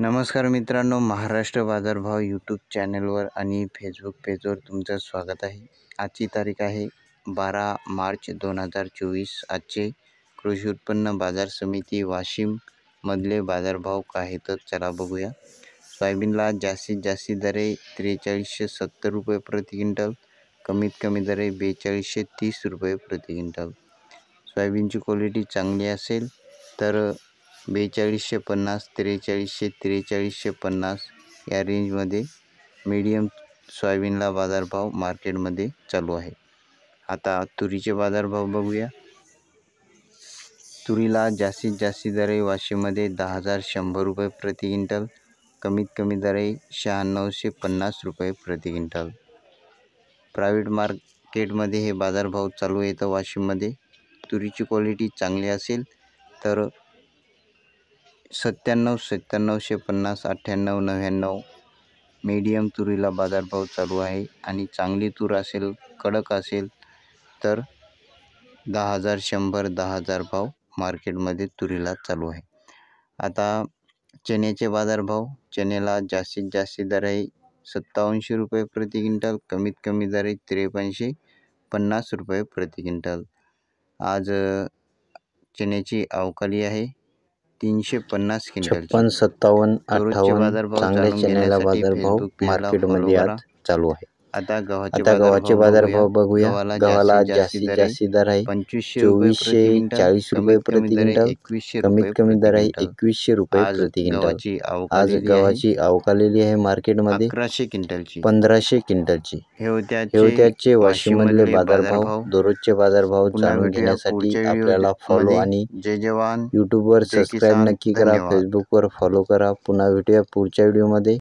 नमस्कार मित्रांनो, महाराष्ट्र बाजारभाव यूट्यूब चॅनलवर आणि फेसबुक पेजवर तुमचं स्वागत आहे। आजची तारीख आहे 12 मार्च 2024। आजचे कृषी उत्पन्न बाजार समिती वाशिम मधले बाजारभाव काय आहेत तर चला बघूया। सोयाबीनला जास्तीत जास्त दरे 4370 रुपये प्रति क्विंटल, कमीत कमी दरे 4230 रुपये प्रति क्विंटल। सोयाबीनची क्वालिटी चांगली असेल तर 4250, 4350 या रेंजमध्ये मीडियम सोयाबीनला बाजारभाव मार्केटमध्ये चालू आहे। आता तुरीचे बाजारभाव बघूया। तुरीला जास्तीत जास्त दरे वाशिममध्ये 10100 रुपये प्रति क्विंटल, कमीत कमी दरे 9650 रुपये प्रति क्विंटल। प्रायव्हेट मार्केटमध्ये हे बाजारभाव चालू आहेत वाशिममध्ये। तुरीची क्वालिटी चांगली असेल तर 97, 9750, 98, 99 मीडियम तुरीला बाजारभाव चालू आहे आणि चांगली तूर असेल, कडक असेल तर 10100, 10000 भाव मार्केटमध्ये तुरीला चालू आहे। आता चण्याचे बाजारभाव। चण्याला जास्तीत जास्त दर आहे 5700 रुपये प्रति क्विंटल, कमीत कमी दर आहे 5350 रुपये प्रति क्विंटल। आज चण्याची अवकाली आहे 350 क्विंटल। 56, 57, 58 चांगल्या चण्याला बाजारभाव मार्केटमध्ये आज चालू आहे। आता गव्हाचे बाजारभाव बघूया। गव्हाला जास्तीत जास्त दर आहे 2440 रुपये प्रति क्विंटल, कमीत कमी दर आहे 2100 रुपये प्रति क्विंटल। आज गव्हाची अवकालेली आहे मार्केटमध्ये 1500 क्विंटलची। हे होते आजचे वाशिममधले बाजारभाव। दररोजचे बाजारभाव जाणून घेण्यासाठी आपल्याला फॉलो आणि यूट्यूबवर सबस्क्राईब नक्की करा, फेसबुकवर फॉलो करा। पुन्हा भेटूया पुढच्या व्हिडिओमध्ये।